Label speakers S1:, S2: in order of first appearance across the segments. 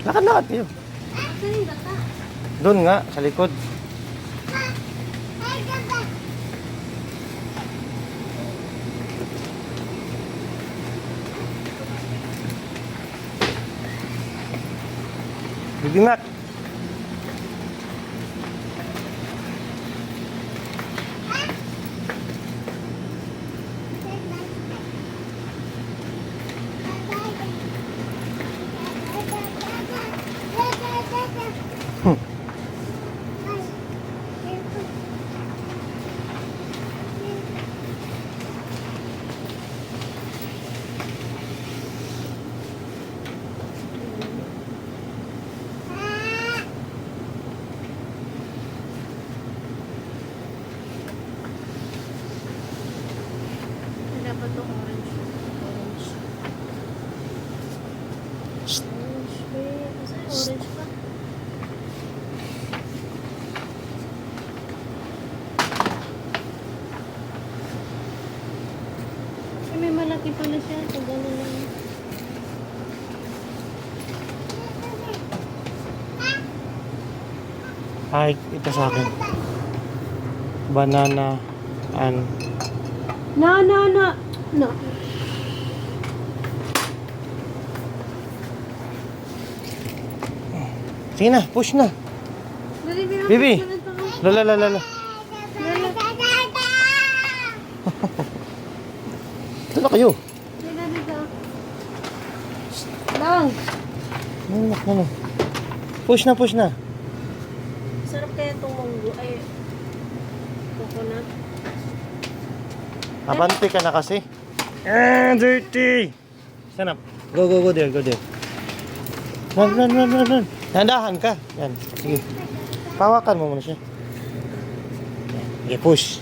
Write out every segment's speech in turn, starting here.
S1: Lakad-lakad kayo.
S2: Saan yung gata?
S1: Doon nga, sa likod. Bibi Mac.
S2: Dapat ito orange. Orange. Orange. Wait. Saan orange pa? Ay, may malaki pala siya. Pag ano lang.
S1: Ay, ito sa akin. Banana and
S2: No.
S1: sige na, push na.
S2: Dali,
S1: Bibi. Lala. Ito na kayo.
S2: Dito. Lang.
S1: Ano. Push na.
S2: Sarap kaya itong munggo. Ay, coconut.
S1: Abante ka na kasi. Dirty! Stand up. Go there. Run. Nandahan ka. Yan. Sige. Pawakan mo muna siya. Yan. Sige, push.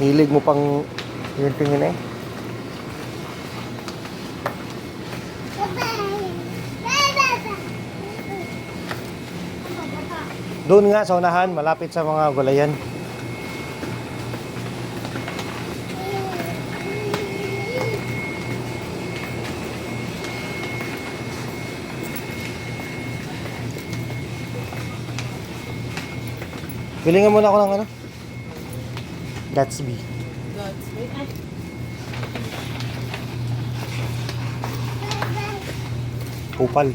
S1: Hilig mo pang yung tingin eh. Doon nga sa unahan, malapit sa mga gulayan. Bilingan muna ako ng ano? Gatsby. Kupal.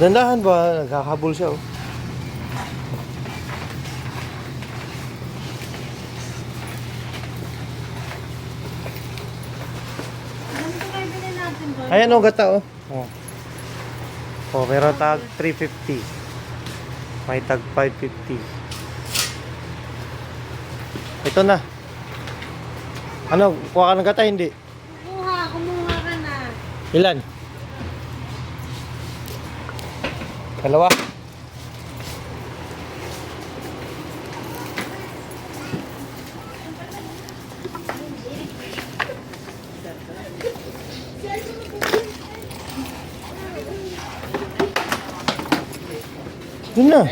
S1: Dandahan ba? Nagkakabol siya oh.
S2: Ganito kayo bilhin natin doon.
S1: Ayan oh, gata oh. Oh, meron tag 350. May tag 550. Ito na. Ano, kuha ka ng gata hindi?
S2: Kumuha ka na.
S1: Ilan? Dalawa. Yun na.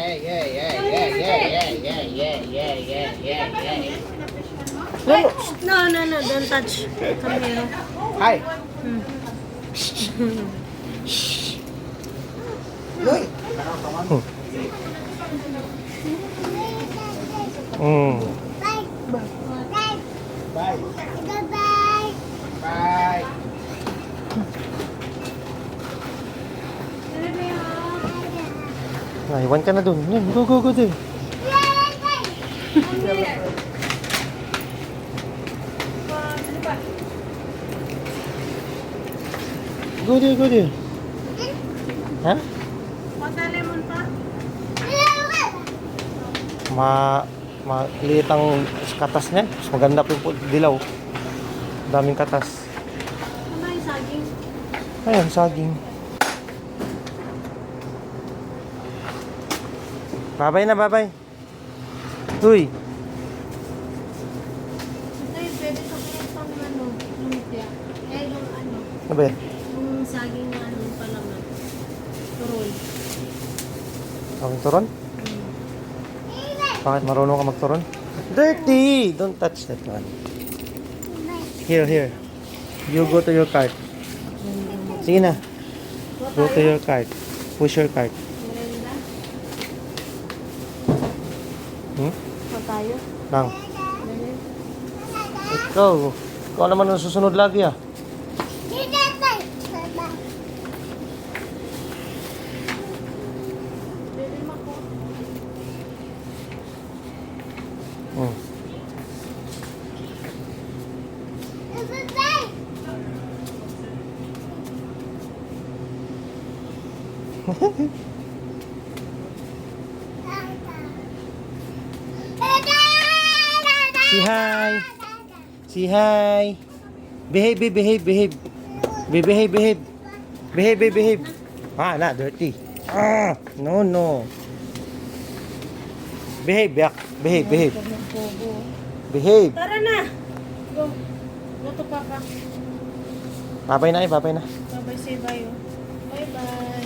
S2: No, don't touch. Come here.
S1: Hi. Bye. Iwan ka na dun. Yan, go there. Go there. Ha?
S2: Lemon pa?
S1: Maliit ang katas niya. Mas maganda pa yung dilaw. Daming katas.
S2: Ano yung saging?
S1: Ayan, saging. Bye-bye. Uy.
S2: Ito yung pwede sa kaya pang lumpia. Yung
S1: Ano ba yan?
S2: yung saging na palaman. Turol.
S1: Ang turon? Bakit marunong ka magturon? Dirty! Don't touch that one. Here, here. You go to your cart. Sige na. Go to your cart. Push your cart.
S2: Merenda?
S1: Hmm?
S2: Pa tayo?
S1: Lang.
S2: Merenda?
S1: Ikaw. Ikaw naman ang susunod lagi ah.
S2: Bebe mo ko.
S1: Hmm. Say hi. Say hi. Behave, behave, behave. Behave, behave. Behave, behave. Ah, not dirty. Ah, no, no. Behave, yak. Behave, behave.
S2: Huwag magpogo.
S1: Behave.
S2: Tara na! Go. Go to papa.
S1: Babay na eh, babay na.
S2: Babay say bye. Oh.